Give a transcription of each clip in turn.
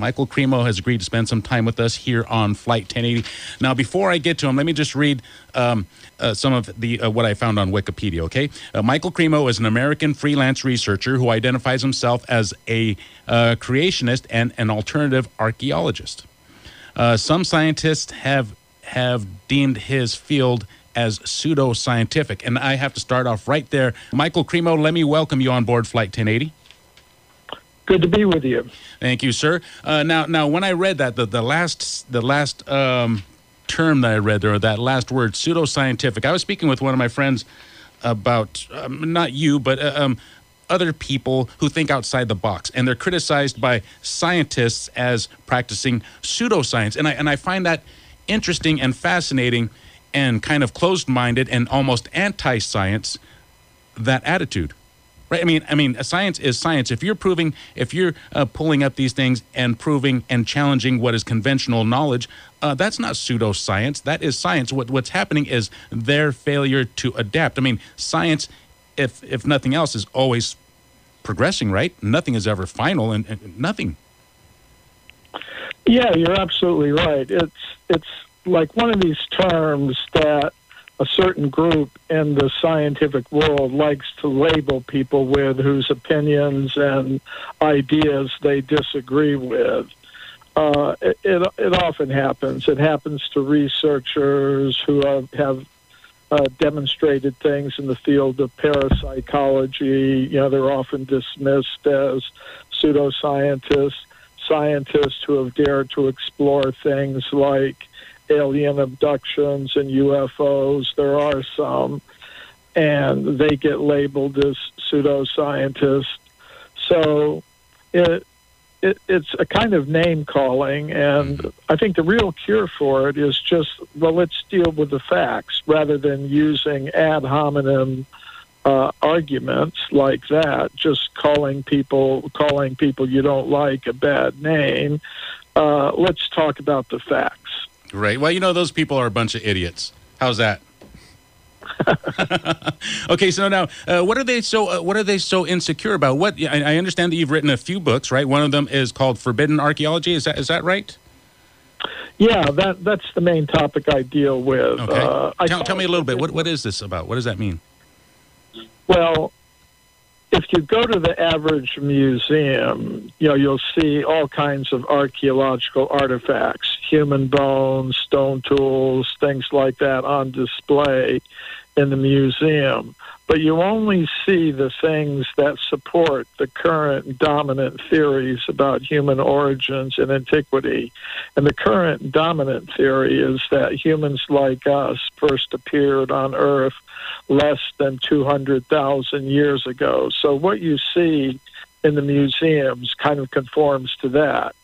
Michael Cremo has agreed to spend some time with us here on Flight 1080. Now, before I get to him, let me just read some of the what I found on Wikipedia, okay? Michael Cremo is an American freelance researcher who identifies himself as a creationist and an alternative archaeologist. Some scientists have deemed his field as pseudo-scientific, and I have to start off right there. Michael Cremo, let me welcome you on board Flight 1080. Good to be with you. Thank you, sir. Now, when I read that, the last term that I read there, or that last word, pseudo-scientific, I was speaking with one of my friends about, not you, but other people who think outside the box, and they're criticized by scientists as practicing pseudoscience. And I find that interesting and fascinating and kind of closed-minded and almost anti-science, that attitude. Right? I mean, science is science. If you're pulling up these things and proving and challenging what is conventional knowledge, that's not pseudoscience. That is science. What's happening is their failure to adapt. I mean, science, if nothing else, is always progressing, right? Nothing is ever final, and nothing. Yeah, you're absolutely right. It's like one of these terms that a certain group in the scientific world likes to label people with, whose opinions and ideas they disagree with. It often happens. It happens to researchers who have demonstrated things in the field of parapsychology. You know, they're often dismissed as pseudoscientists. Scientists who have dared to explore things like alien abductions and UFOs, there are some, and they get labeled as pseudoscientists. So it's a kind of name calling, and I think the real cure for it is just, well, let's deal with the facts rather than using ad hominem arguments like that, just calling people you don't like a bad name. Let's talk about the facts. Right. Well, those people are a bunch of idiots. How's that? Okay. So now, what are they so insecure about? What I understand that you've written a few books, right? One of them is called Forbidden Archaeology. Is that right? Yeah, that's the main topic I deal with. Okay. Tell me a little bit. What is this about? What does that mean? Well, if you go to the average museum, you'll see all kinds of archaeological artifacts, human bones, stone tools, things like that on display in the museum. But you only see the things that support the current dominant theories about human origins in antiquity. And the current dominant theory is that humans like us first appeared on Earth less than 200,000 years ago. So what you see in the museums kind of conforms to that.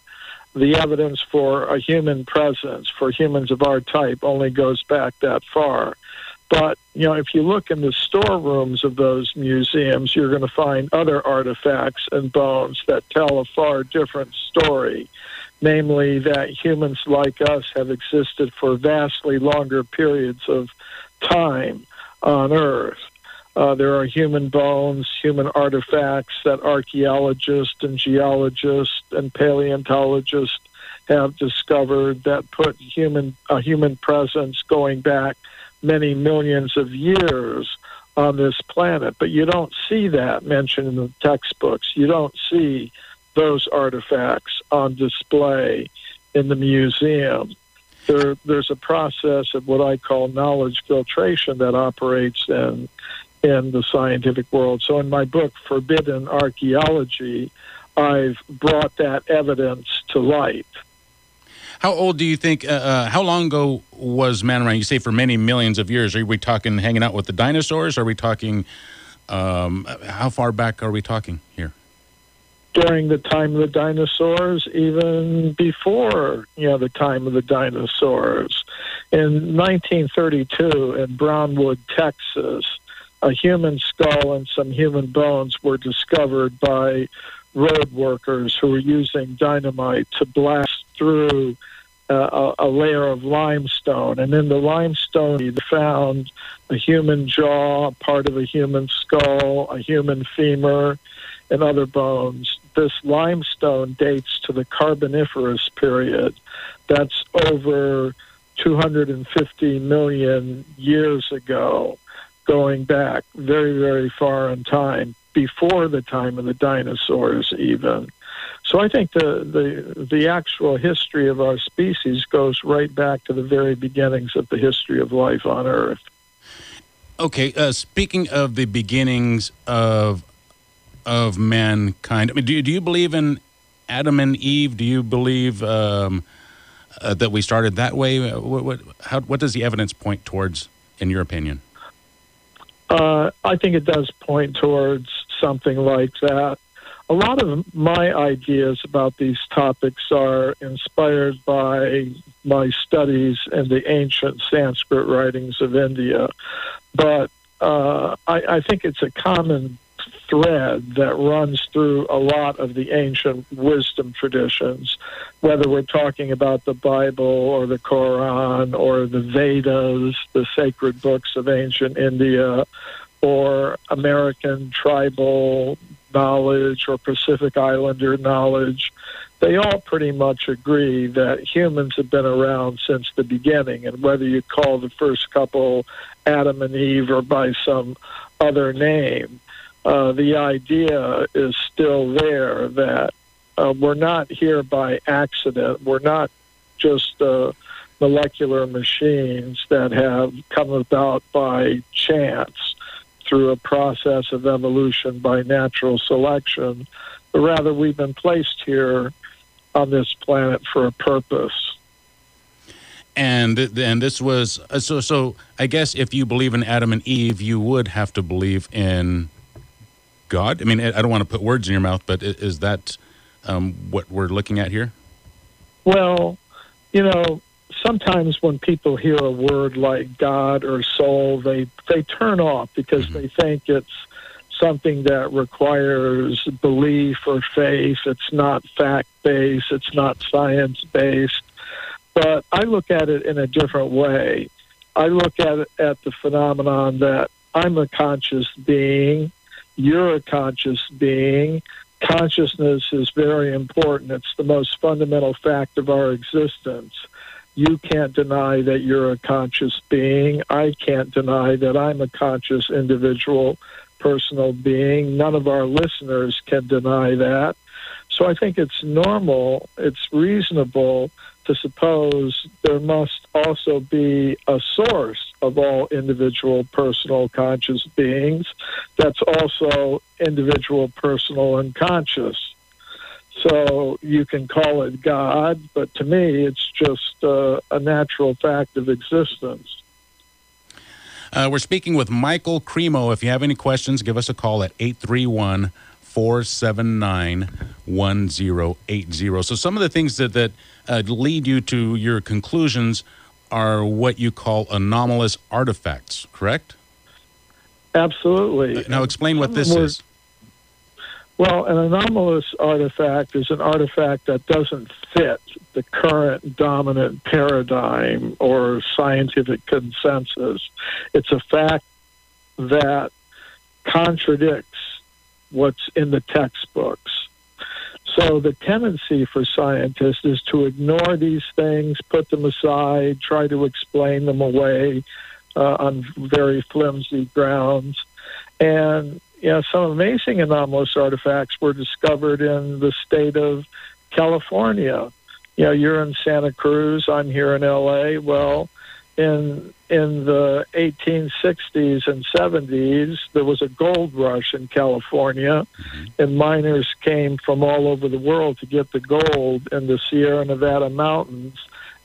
The evidence for a human presence, for humans of our type, only goes back that far. But, if you look in the storerooms of those museums, you're going to find other artifacts and bones that tell a far different story, namely that humans like us have existed for vastly longer periods of time on Earth. There are human bones, human artifacts that archaeologists and geologists and paleontologists have discovered that put a human presence going back many millions of years on this planet. But you don't see that mentioned in the textbooks. You don't see those artifacts on display in the museum. There's a process of what I call knowledge filtration that operates in the scientific world. So in my book, Forbidden Archaeology, I've brought that evidence to light. How old do you think, how long ago was man around? You say for many millions of years. Are we talking hanging out with the dinosaurs? Are we talking, how far back are we talking here? During the time of the dinosaurs, even before, the time of the dinosaurs. In 1932 in Brownwood, Texas, a human skull and some human bones were discovered by road workers who were using dynamite to blast through a layer of limestone. And in the limestone, they found a human jaw, part of a human skull, a human femur, and other bones this limestone dates to the Carboniferous period. That's over 250 million years ago, going back very, very far in time, before the time of the dinosaurs even. So I think the actual history of our species goes right back to the very beginnings of the history of life on Earth. Okay, speaking of the beginnings of mankind, I mean, do you believe in Adam and Eve? Do you believe that we started that way? What does the evidence point towards, in your opinion? I think it does point towards something like that. A lot of my ideas about these topics are inspired by my studies in the ancient Sanskrit writings of India. But I think it's a common thread that runs through a lot of the ancient wisdom traditions, whether we're talking about the Bible or the Quran or the Vedas, the sacred books of ancient India, or American tribal knowledge or Pacific Islander knowledge. They all pretty much agree that humans have been around since the beginning, and whether you call the first couple Adam and Eve or by some other name, the idea is still there that we're not here by accident. We're not just molecular machines that have come about by chance through a process of evolution by natural selection, but rather we've been placed here on this planet for a purpose. And this was so. I guess if you believe in Adam and Eve, you would have to believe in God. I mean, I don't want to put words in your mouth, but is that what we're looking at here? Well, sometimes when people hear a word like God or soul, they turn off because they think it's something that requires belief or faith. It's not fact-based. It's not science-based. But I look at it in a different way. I look at it at the phenomenon that I'm a conscious being. You're a conscious being. Consciousness is very important. It's the most fundamental fact of our existence. You can't deny that you're a conscious being. I can't deny that I'm a conscious individual, personal being. None of our listeners can deny that. So I think it's normal, it's reasonable to suppose there must also be a source of all individual, personal, conscious beings that's also individual, personal, and conscious. So you can call it God, but to me, it's just a natural fact of existence. We're speaking with Michael Cremo. If you have any questions, give us a call at 831-479-1080. So some of the things that lead you to your conclusions are what you call anomalous artifacts, correct? Absolutely. Now explain what this is. Well, an anomalous artifact is an artifact that doesn't fit the current dominant paradigm or scientific consensus. It's a fact that contradicts what's in the textbooks. So the tendency for scientists is to ignore these things, put them aside, try to explain them away on very flimsy grounds. And some amazing anomalous artifacts were discovered in the state of California. You're in Santa Cruz, I'm here in L.A. Well, in the 1860s and 70s, there was a gold rush in California, and miners came from all over the world to get the gold in the Sierra Nevada mountains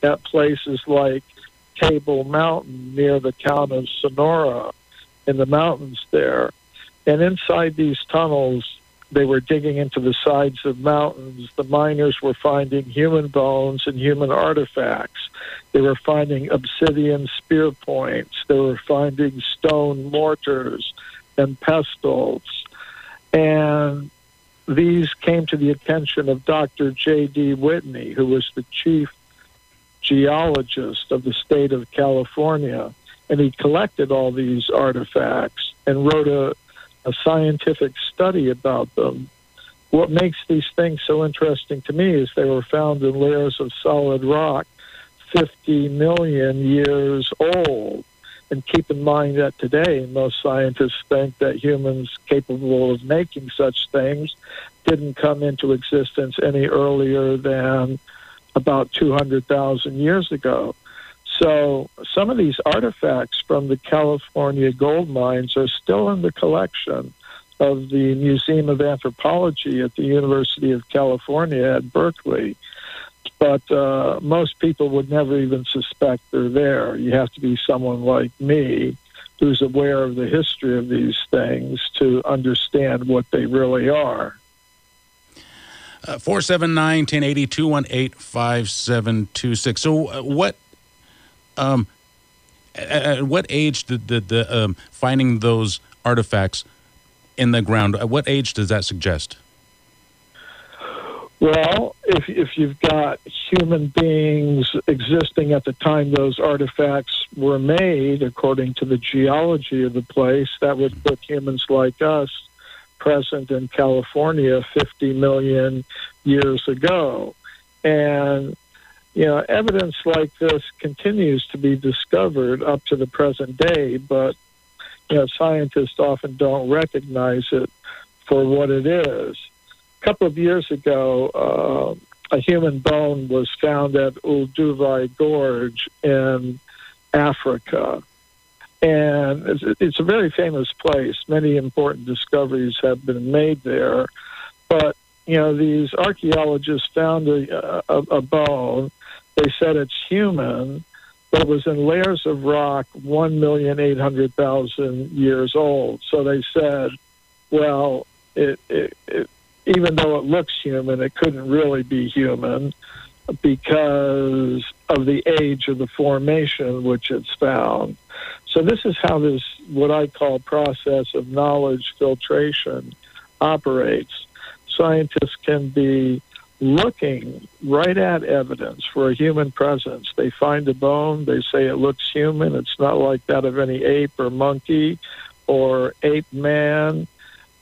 at places like Table Mountain near the town of Sonora in the mountains there. And inside these tunnels, they were digging into the sides of mountains. The miners were finding human bones and human artifacts. They were finding obsidian spear points. They were finding stone mortars and pestles. And these came to the attention of Dr. J.D. Whitney, who was the chief geologist of the state of California. And he collected all these artifacts and wrote a scientific study about them. what makes these things so interesting to me is they were found in layers of solid rock 50 million years old. And keep in mind that today, most scientists think that humans capable of making such things didn't come into existence any earlier than about 200,000 years ago. So some of these artifacts from the California gold mines are still in the collection of the Museum of Anthropology at the University of California at Berkeley. But most people would never even suspect they're there. You have to be someone like me who's aware of the history of these things to understand what they really are. 479-1080, 218-5726. So at what age did the finding those artifacts in the ground, at what age does that suggest? Well, if you've got human beings existing at the time those artifacts were made, according to the geology of the place, that would put humans like us present in California 50 million years ago. And, evidence like this continues to be discovered up to the present day, but, scientists often don't recognize it for what it is. A couple of years ago, a human bone was found at Olduvai Gorge in Africa. And it's a very famous place. Many important discoveries have been made there. But, these archaeologists found a bone. They said it's human, but it was in layers of rock 1,800,000 years old. So they said, well, it even though it looks human, it couldn't really be human because of the age of the formation which it's found. So this is how this, what I call process of knowledge filtration, operates. Scientists can be looking right at evidence for a human presence. They find a bone, they say it looks human, it's not like that of any ape or monkey or ape man,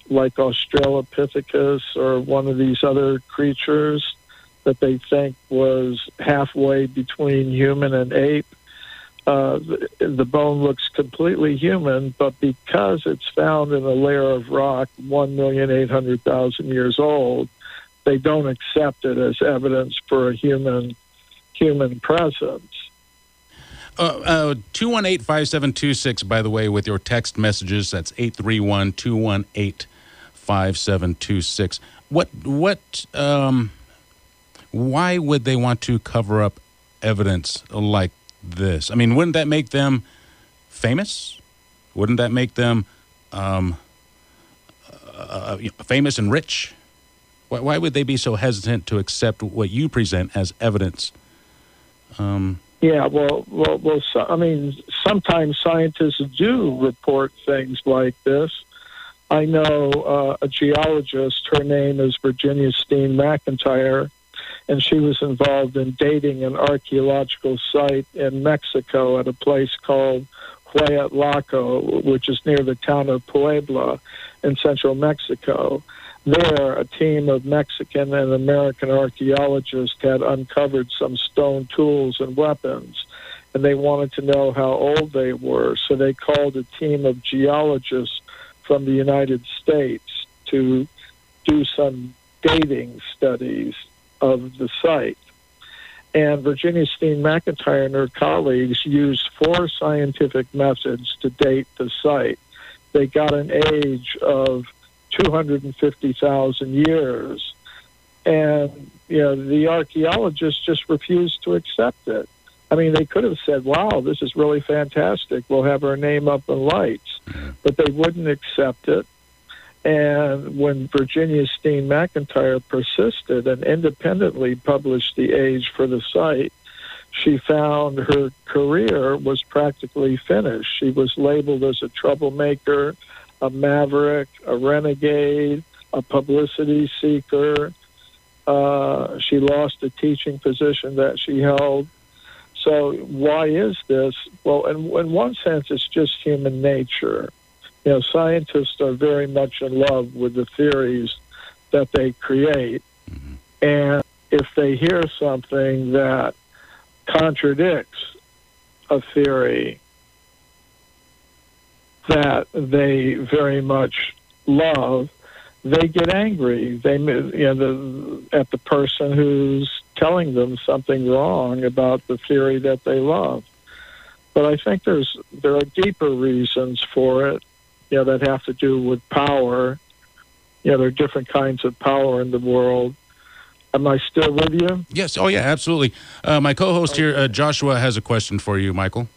like Australopithecus or one of these other creatures that they think was halfway between human and ape. The bone looks completely human, but because it's found in a layer of rock 1,800,000 years old, they don't accept it as evidence for a human presence. 218-5726, by the way, with your text messages. That's 831-218-5726. Why would they want to cover up evidence like this? I mean, wouldn't that make them famous? Wouldn't that make them famous and rich? Why would they be so hesitant to accept what you present as evidence? Yeah, sometimes scientists do report things like this. I know a geologist, her name is Virginia Steen McIntyre, and she was involved in dating an archaeological site in Mexico at a place called Hueyatlaco, which is near the town of Puebla in central Mexico. There, a team of Mexican and American archaeologists had uncovered some stone tools and weapons, and they wanted to know how old they were, so they called a team of geologists from the United States to do some dating studies of the site. And Virginia Steen McIntyre and her colleagues used 4 scientific methods to date the site. They got an age of 250,000 years. And, the archaeologists just refused to accept it. I mean, they could have said, wow, this is really fantastic. We'll have our name up in lights. But they wouldn't accept it. And when Virginia Steen McIntyre persisted and independently published the age for the site, she found her career was practically finished. She was labeled as a troublemaker, a maverick, a renegade, a publicity seeker. She lost a teaching position that she held. So why is this? Well, in one sense, it's just human nature. Scientists are very much in love with the theories that they create. And if they hear something that contradicts a theory that they very much love, they get angry. They, at the person who's telling them something wrong about the theory that they love. But I think there are deeper reasons for it, that have to do with power. There are different kinds of power in the world. Am I still with you? Yes. Oh, yeah, absolutely. My co-host here, Joshua, has a question for you, Michael.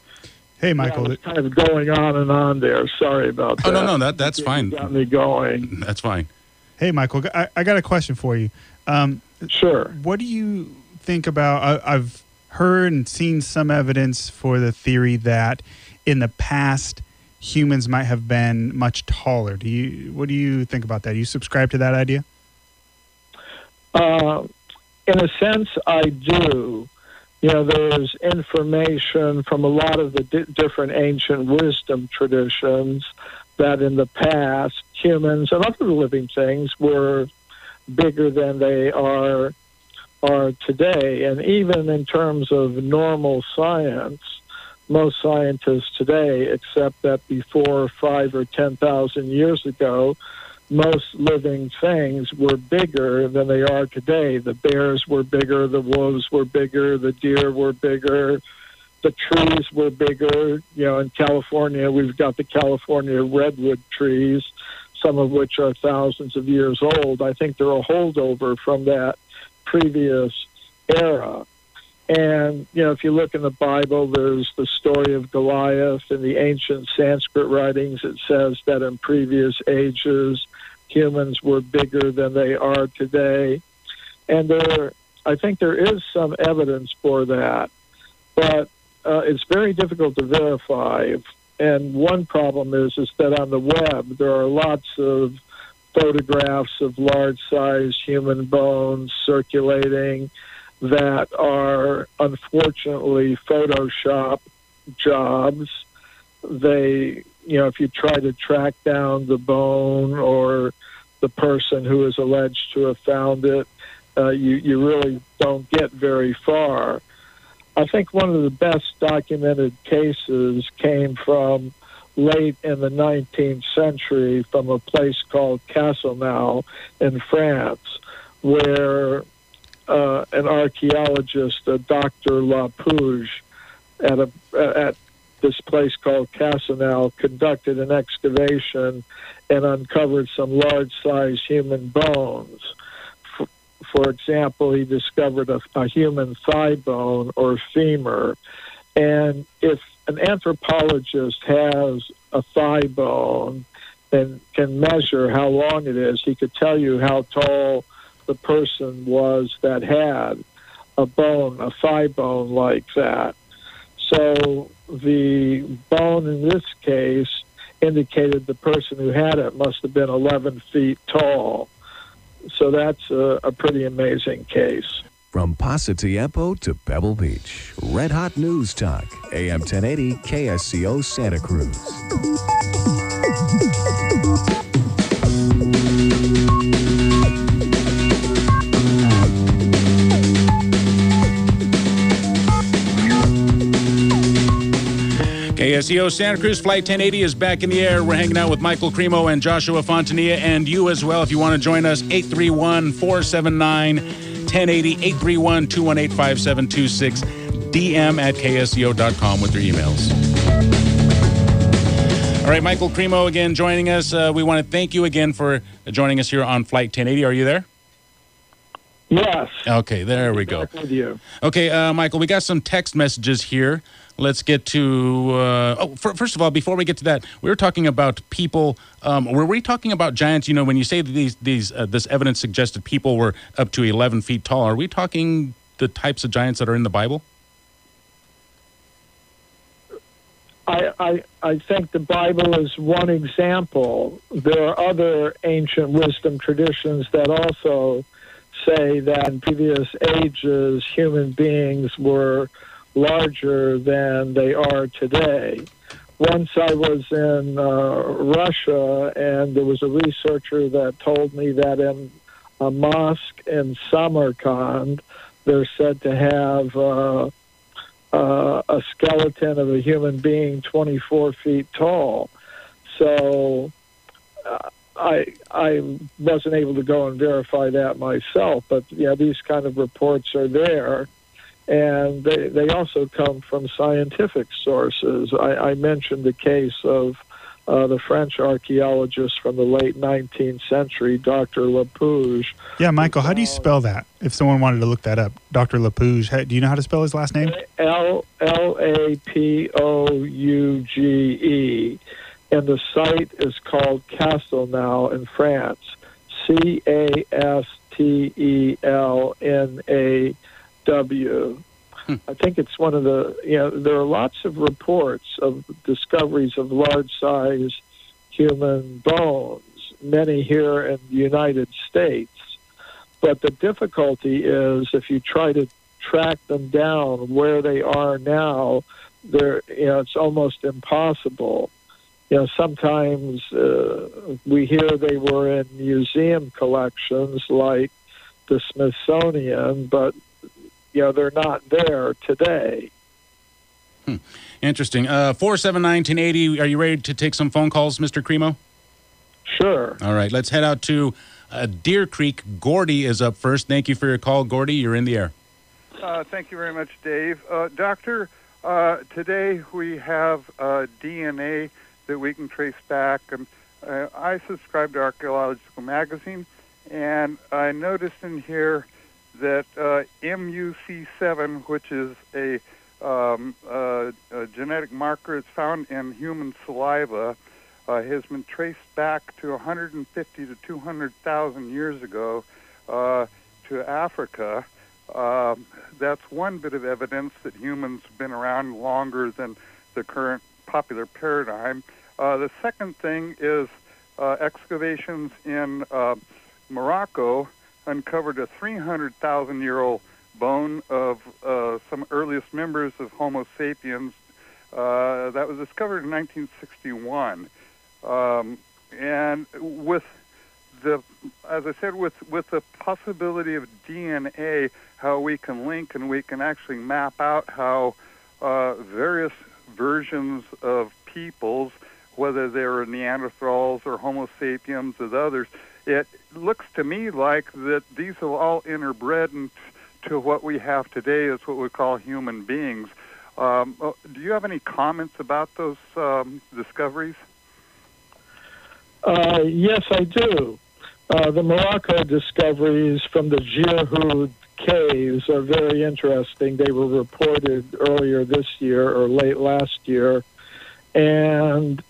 Hey, Michael. I was kind of going on and on there. Sorry about that. Oh, no, that's fine. You got me going. That's fine. Hey, Michael, I got a question for you. Sure. What do you think about, I've heard and seen some evidence for the theory that in the past, humans might have been much taller. What do you think about that? Do you subscribe to that idea? In a sense, I do. There's information from a lot of the different ancient wisdom traditions that in the past, humans and other living things were bigger than they are today. And even in terms of normal science, most scientists today accept that before 5,000 or 10,000 years ago, most living things were bigger than they are today. The bears were bigger, the wolves were bigger, the deer were bigger, the trees were bigger. In California, we've got the California redwood trees, some of which are thousands of years old. I think they're a holdover from that previous era. And, if you look in the Bible, there's the story of Goliath. In the ancient Sanskrit writings, it says that in previous ages, humans were bigger than they are today. And I think there is some evidence for that. But it's very difficult to verify. And one problem is that on the web, there are lots of photographs of large-sized human bones circulating that are unfortunately Photoshop jobs. They, if you try to track down the bone or the person who is alleged to have found it, you really don't get very far. I think one of the best documented cases came from late in the 19th century from a place called Castelnau in France, where an archaeologist, Dr. Lapouge, at this place called Castelnau, conducted an excavation and uncovered some large-sized human bones. For example, he discovered a human thigh bone or femur. And if an anthropologist has a thigh bone and can measure how long it is, he could tell you how tall the person was that had a thigh bone like that. So the bone in this case indicated the person who had it must have been 11 feet tall. So that's a pretty amazing case. From Pasatiempo to Pebble Beach, Red Hot News Talk, AM 1080 KSCO Santa Cruz. KSCO Santa Cruz Flight 1080 is back in the air. We're hanging out with Michael Cremo and Joshua Fontanilla, and you as well if you want to join us. 831-479-1080, 831-218-5726, DM at ksco.com with your emails. All right, Michael Cremo again joining us. We want to thank you again for joining us here on Flight 1080. Are you there? Yes. Okay, there we go. Back with you. Okay, Michael, we got some text messages here. Let's get to, first of all, before we get to that, we were talking about people, were we talking about giants? When you say that this evidence suggested people were up to 11 feet tall, are we talking the types of giants that are in the Bible? I think the Bible is one example. There are other ancient wisdom traditions that also say that in previous ages, human beings were larger than they are today. Once I was in Russia, and there was a researcher that told me that in a mosque in Samarkand. They're said to have a skeleton of a human being 24 feet tall. So I wasn't able to go and verify that myself, but yeah, these kind of reports are there, and they also come from scientific sources. I mentioned the case of the French archaeologist from the late 19th century, Dr. Lapouge. Yeah, Michael, how do you spell that? If someone wanted to look that up, Dr. Lapouge, do you know how to spell his last name? Lapouge. And the site is called Castelnau in France. Castelnaw. I think it's one of the, there are lots of reports of discoveries of large-size human bones, many here in the United States. But the difficulty is if you try to track them down where they are now, it's almost impossible. Sometimes we hear they were in museum collections like the Smithsonian, but they're not there today. Interesting. 479-1080. Are you ready to take some phone calls, Mr. Cremo? Sure. All right. Let's head out to Deer Creek. Gordy is up first. Thank you for your call, Gordy. You're in the air. Thank you very much, Dave. Doctor, today we have DNA that we can trace back. I subscribe to Archaeological Magazine, and I noticed in here that MUC7, which is a genetic marker that's found in human saliva, has been traced back to 150 to 200,000 years ago to Africa. That's one bit of evidence that humans have been around longer than the current popular paradigm. The second thing is excavations in Morocco uncovered a 300,000-year-old bone of some earliest members of Homo sapiens that was discovered in 1961. And with as I said, with the possibility of DNA, how we can link and we can actually map out how various versions of peoples, whether they were Neanderthals or Homo sapiens or others, it looks to me like that these are all interbred into what we have today as what we call human beings. Do you have any comments about those discoveries? Yes, I do. The Morocco discoveries from the Jirhoud caves are very interesting. They were reported earlier this year or late last year, and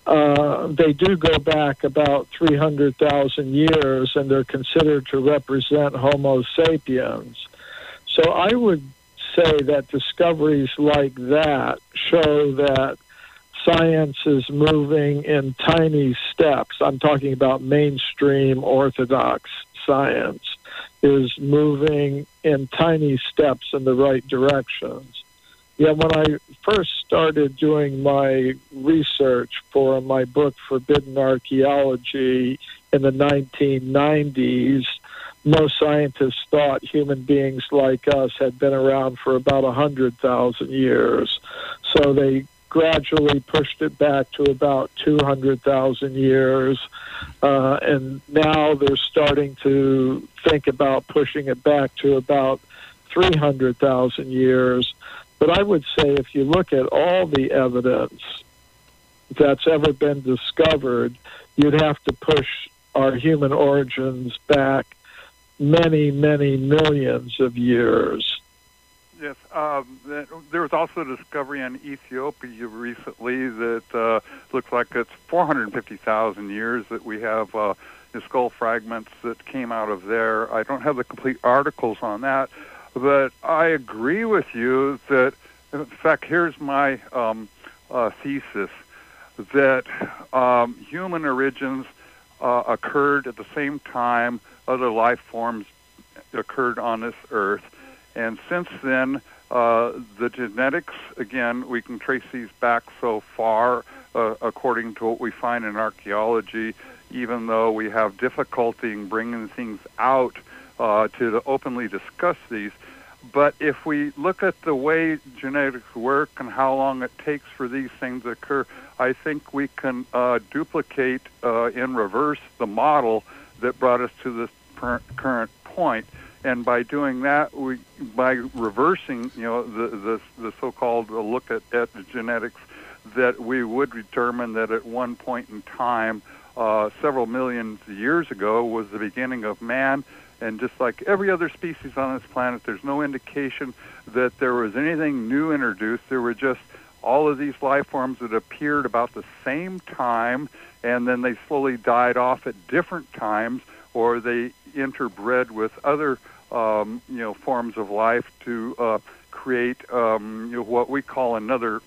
they do go back about 300,000 years, and they're considered to represent Homo sapiens. So I would say that discoveries like that show that science is moving in tiny steps. I'm talking about mainstream orthodox science is moving in tiny steps in the right directions. Yeah, when I first started doing my research for my book, Forbidden Archaeology, in the 1990s, most scientists thought human beings like us had been around for about 100,000 years. So they gradually pushed it back to about 200,000 years. And now they're starting to think about pushing it back to about 300,000 years. But I would say if you look at all the evidence that's ever been discovered, you'd have to push our human origins back many, many millions of years. Yes, there was also a discovery in Ethiopia recently that looks like it's 450,000 years that we have the skull fragments that came out of there. I don't have the complete articles on that, but I agree with you that, in fact, here's my thesis, that human origins occurred at the same time other life forms occurred on this earth. And since then, the genetics, again, we can trace these back so far, according to what we find in archaeology, even though we have difficulty in bringing things out to openly discuss these. But if we look at the way genetics work and how long it takes for these things to occur, I think we can duplicate in reverse the model that brought us to this current point. And by doing that, by reversing, the so-called look at the genetics, that we would determine that at one point in time, several millions of years ago, was the beginning of man. And just like every other species on this planet, there's no indication that there was anything new introduced. There were just all of these life forms that appeared about the same time, and then they slowly died off at different times, or they interbred with other forms of life to create what we call another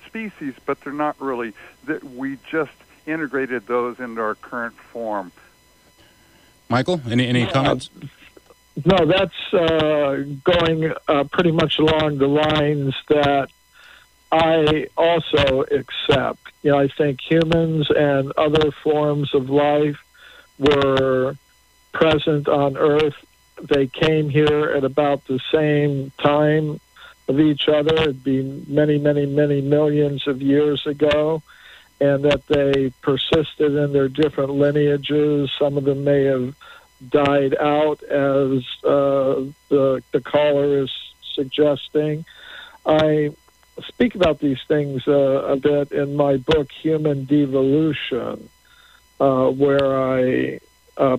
species, but they're not really. That we just integrated those into our current form. Michael, any comments? No, that's going pretty much along the lines that I also accept. I think humans and other forms of life were present on Earth. They came here at about the same time of each other. It'd be many, many, many millions of years ago, and that they persisted in their different lineages. Some of them may have died out, as the caller is suggesting. I speak about these things a bit in my book, Human Devolution, where I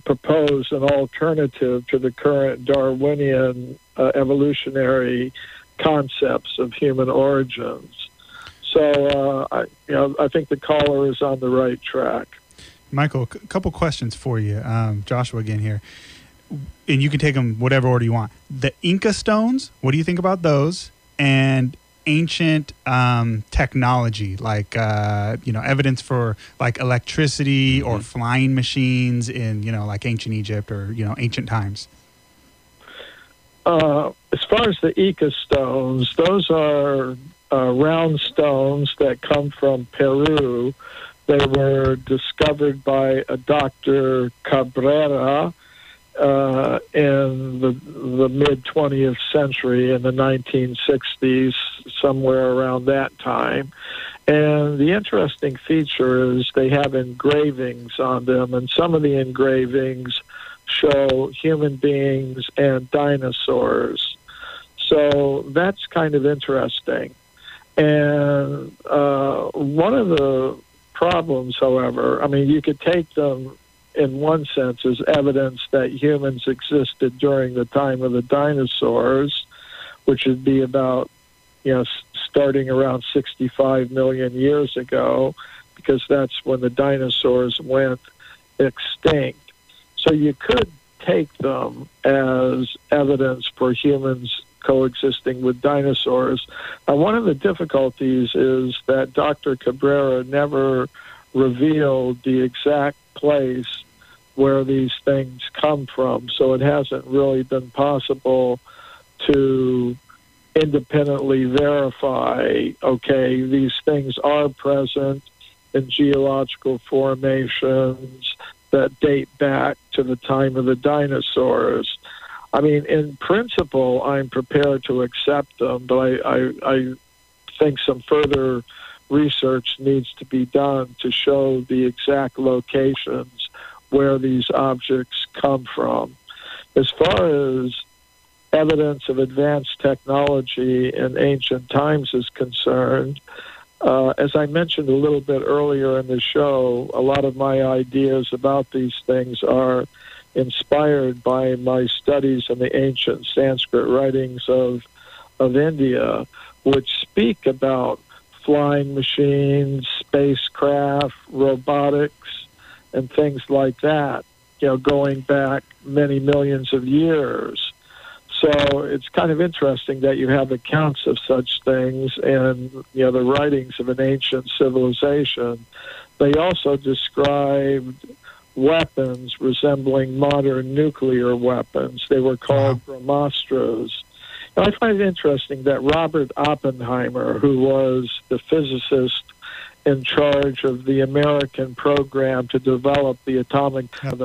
propose an alternative to the current Darwinian evolutionary concepts of human origins. So, I think the caller is on the right track. Michael, a couple questions for you. Joshua again here. And you can take them whatever order you want. The Inca stones, what do you think about those? And ancient technology, like, evidence for, like, electricity or flying machines in, like ancient Egypt or, ancient times? As far as the Inca stones, those are round stones that come from Peru. They were discovered by a Dr. Cabrera in the mid-20th century, in the 1960s, somewhere around that time. And the interesting feature is they have engravings on them, and some of the engravings show human beings and dinosaurs. So that's kind of interesting. And one of the problems, however, you could take them in one sense as evidence that humans existed during the time of the dinosaurs, which would be about, starting around 65 million years ago, because that's when the dinosaurs went extinct. So you could take them as evidence for humans coexisting with dinosaurs. Now, one of the difficulties is that Dr. Cabrera never revealed the exact place where these things come from, so it hasn't really been possible to independently verify, okay, these things are present in geological formations that date back to the time of the dinosaurs. In principle, I'm prepared to accept them, but I think some further research needs to be done to show the exact locations where these objects come from. As far as evidence of advanced technology in ancient times is concerned, as I mentioned a little bit earlier in the show, a lot of my ideas about these things are inspired by my studies in the ancient Sanskrit writings of India, which speak about flying machines, spacecraft, robotics, and things like that, going back many millions of years. So it's kind of interesting that you have accounts of such things in, the writings of an ancient civilization. They also described weapons resembling modern nuclear weapons. They were called brahmastras. And I find it interesting that Robert Oppenheimer, who was the physicist in charge of the American program to develop the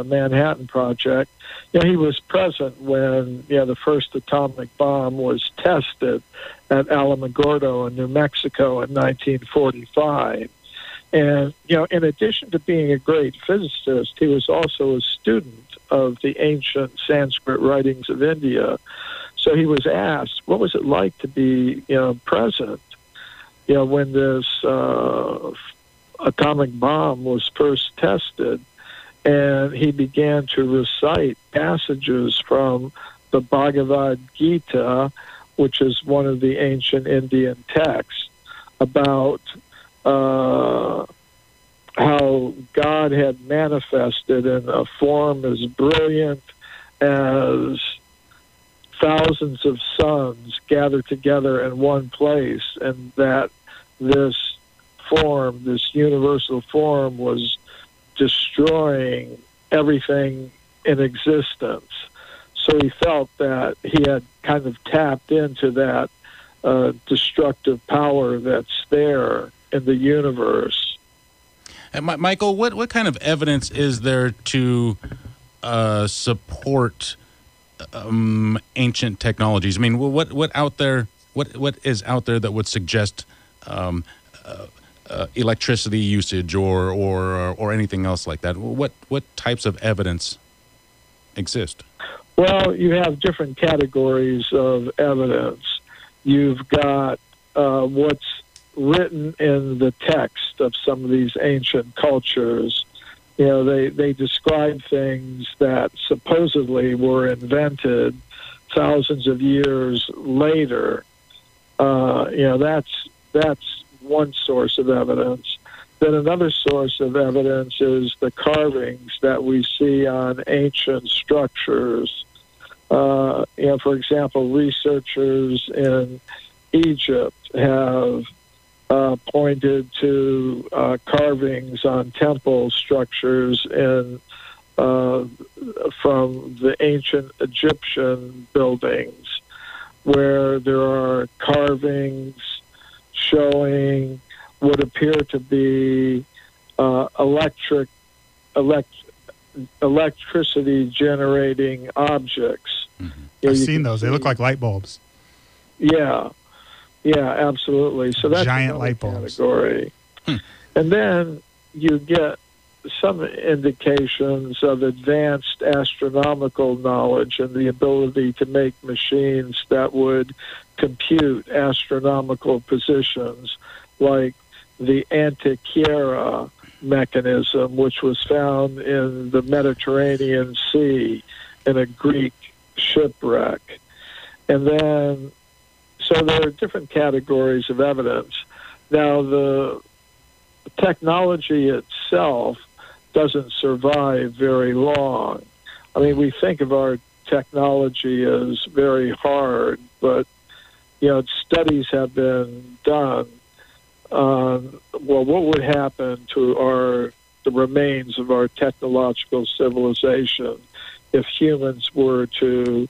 Manhattan Project. He was present when the first atomic bomb was tested at Alamogordo in New Mexico in 1945. And, in addition to being a great physicist, he was also a student of the ancient Sanskrit writings of India. So he was asked, what was it like to be, present, when this atomic bomb was first tested? And he began to recite passages from the Bhagavad Gita, which is one of the ancient Indian texts, about how God had manifested in a form as brilliant as thousands of suns gathered together in one place, and that this form, this universal form, was destroying everything in existence. So he felt that he had kind of tapped into that destructive power that's there in the universe. And Michael, what kind of evidence is there to support ancient technologies? I mean, what is out there that would suggest electricity usage or anything else like that? What types of evidence exist? Well, you have different categories of evidence. You've got what's written in the text of some of these ancient cultures. They describe things that supposedly were invented thousands of years later. That's one source of evidence. Then another source of evidence is the carvings that we see on ancient structures. For example, researchers in Egypt have pointed to carvings on temple structures from the ancient Egyptian buildings, where there are carvings showing what appear to be electricity generating objects. Mm-hmm. I've seen those. They look like light bulbs. Yeah, absolutely. So that's giant light bulbs. Category. And then you get some indications of advanced astronomical knowledge and the ability to make machines that would compute astronomical positions, like the Antikythera mechanism, which was found in the Mediterranean Sea in a Greek shipwreck. And then, so there are different categories of evidence. Now, the technology itself doesn't survive very long. I mean, we think of our technology as very hard, but, studies have been done on, what would happen to the remains of our technological civilization if humans were to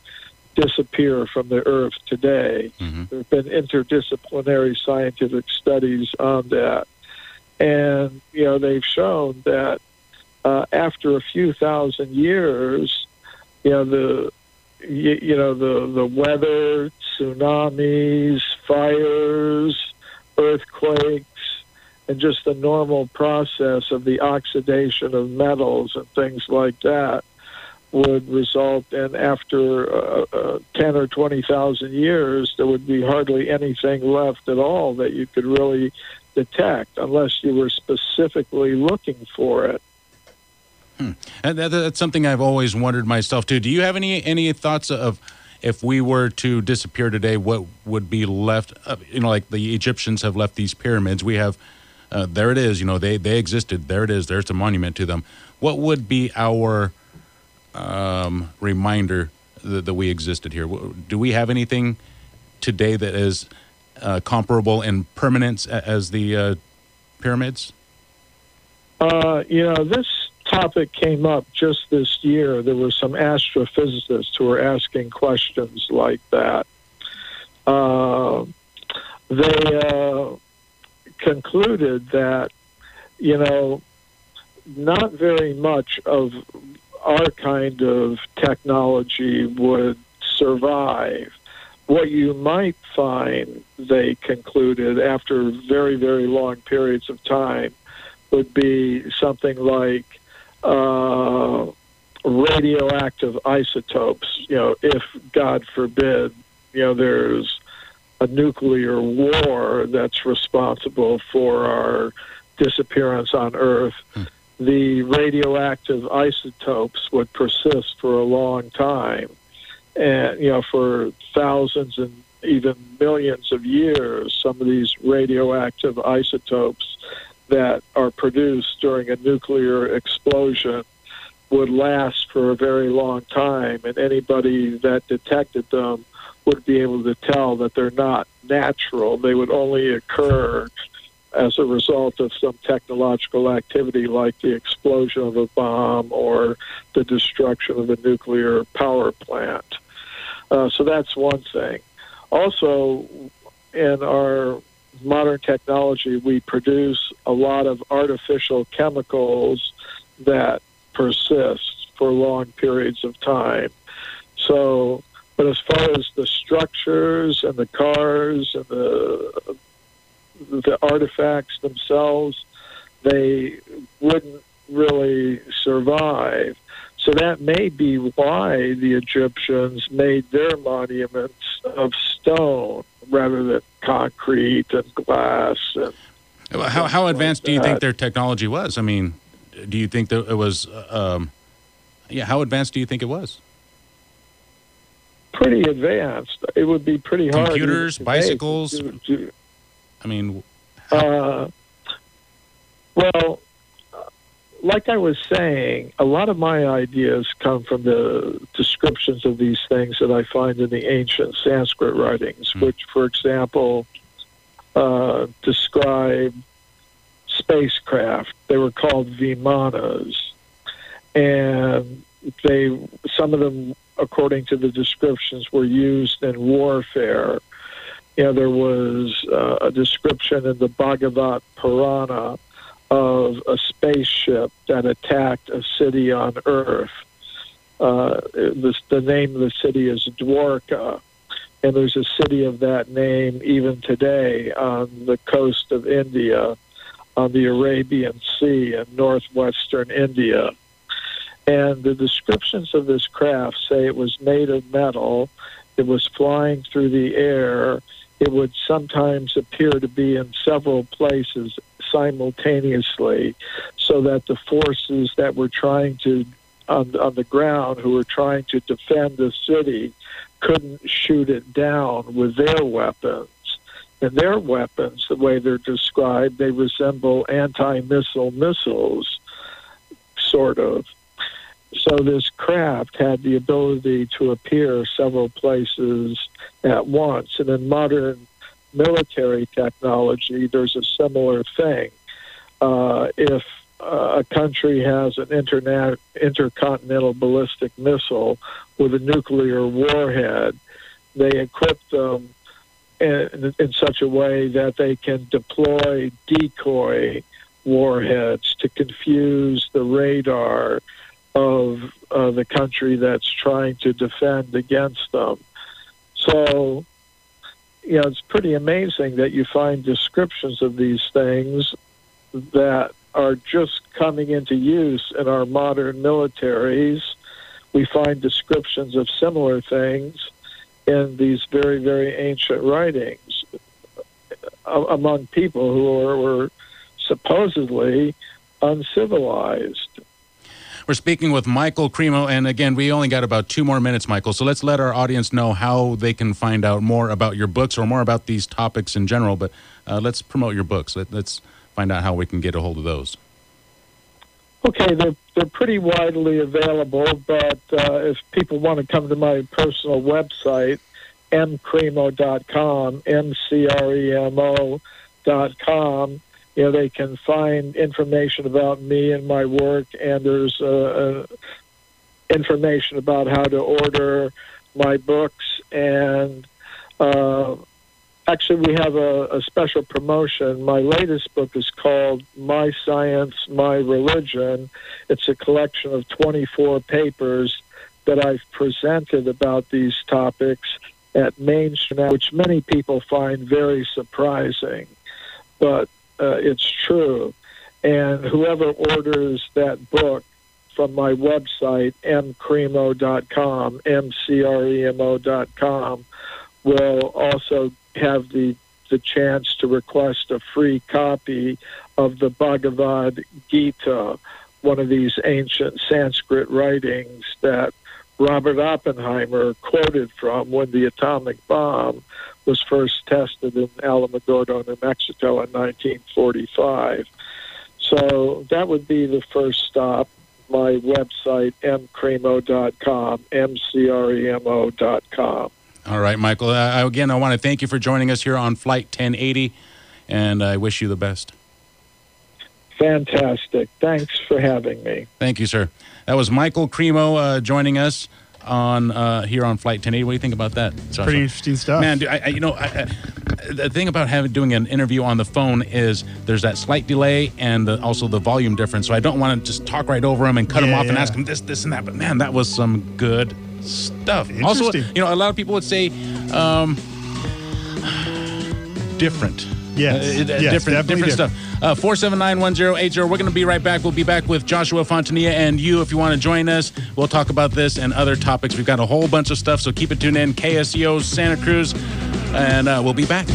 disappear from the earth today. Mm-hmm. There have been interdisciplinary scientific studies on that. And, they've shown that after a few thousand years, the weather, tsunamis, fires, earthquakes, and just the normal process of the oxidation of metals and things like that would result in, after 10 or 20,000 years, there would be hardly anything left at all that you could really detect unless you were specifically looking for it. And that's something I've always wondered myself too. Do you have any thoughts of, if we were to disappear today, what would be left? Like the Egyptians have left these pyramids. We have, there it is. They existed. There it is. There's a monument to them. What would be our reminder that we existed here? Do we have anything today that is comparable in permanence as the pyramids? This topic came up just this year. There were some astrophysicists who were asking questions like that. They concluded that not very much of our kind of technology would survive. What you might find, they concluded, after very, very long periods of time, would be something like radioactive isotopes. If, God forbid, there's a nuclear war that's responsible for our disappearance on Earth, the radioactive isotopes would persist for a long time, and for thousands and even millions of years. Some of these radioactive isotopes that are produced during a nuclear explosion would last for a very long time, and anybody that detected them would be able to tell that they're not natural. They would only occur as a result of some technological activity like the explosion of a bomb or the destruction of a nuclear power plant. So that's one thing. Also, in our modern technology, we produce a lot of artificial chemicals that persist for long periods of time. So, but as far as the structures and the cars and the artifacts themselves, they wouldn't really survive. So that may be why the Egyptians made their monuments of stone rather than concrete and glass. And how advanced do you think their technology was? I mean, do you think that it was, how advanced do you think it was? Pretty advanced. It would be pretty hard. Computers, bicycles? I mean... well, like I was saying, a lot of my ideas come from the descriptions of these things that I find in the ancient Sanskrit writings, which, for example, describe spacecraft. They were called vimanas, and some of them, according to the descriptions, were used in warfare. There was a description in the Bhagavat Purana of a spaceship that attacked a city on Earth. The name of the city is Dwarka, and there's a city of that name even today on the coast of India, on the Arabian Sea in northwestern India. And the descriptions of this craft say it was made of metal, it was flying through the air, it would sometimes appear to be in several places simultaneously, so that the forces that were trying to, on the ground, who were trying to defend the city, couldn't shoot it down with their weapons. And their weapons, the way they're described, they resemble anti-missile missiles, sort of. So this craft had the ability to appear several places at once. And in modern military technology, there's a similar thing. If a country has an intercontinental ballistic missile with a nuclear warhead, they equip them in such a way that they can deploy decoy warheads to confuse the radar of the country that's trying to defend against them. So, it's pretty amazing that you find descriptions of these things that are just coming into use in our modern militaries. We find descriptions of similar things in these very, very ancient writings among people who were supposedly uncivilized. We're speaking with Michael Cremo, and again, we only got about 2 more minutes, Michael, so let's let our audience know how they can find out more about your books or more about these topics in general, but let's promote your books. Let's find out how we can get a hold of those. Okay, they're pretty widely available, but if people want to come to my personal website, mcremo.com, mcremo.com, they can find information about me and my work, and there's information about how to order my books and Actually, we have a special promotion. My latest book is called My Science, My Religion. It's a collection of 24 papers that I've presented about these topics at mainstream, which many people find very surprising. But it's true. And whoever orders that book from my website, mcremo.com, mcremo.com, will also have the chance to request a free copy of the Bhagavad Gita, one of these ancient Sanskrit writings that Robert Oppenheimer quoted from when the atomic bomb was first tested in Alamogordo, New Mexico in 1945. So that would be the first stop, my website, mcremo.com, mcremo.com. All right, Michael. Again, I want to thank you for joining us here on Flight 1080, and I wish you the best. Fantastic. Thanks for having me. Thank you, sir. That was Michael Cremo joining us on here on Flight 1080. What do you think about that, Joshua? Pretty interesting stuff. Man, dude, the thing about doing an interview on the phone is there's that slight delay and also the volume difference. So I don't want to just talk right over him and cut him off and ask him this, and that. But man, that was some good stuff. Also, a lot of people would say different. Yes, different stuff. 479-1080. We're going to be right back. We'll be back with Joshua Fontanilla and you if you want to join us. We'll talk about this and other topics. We've got a whole bunch of stuff, so keep it tuned in. KSEO Santa Cruz, and we'll be back.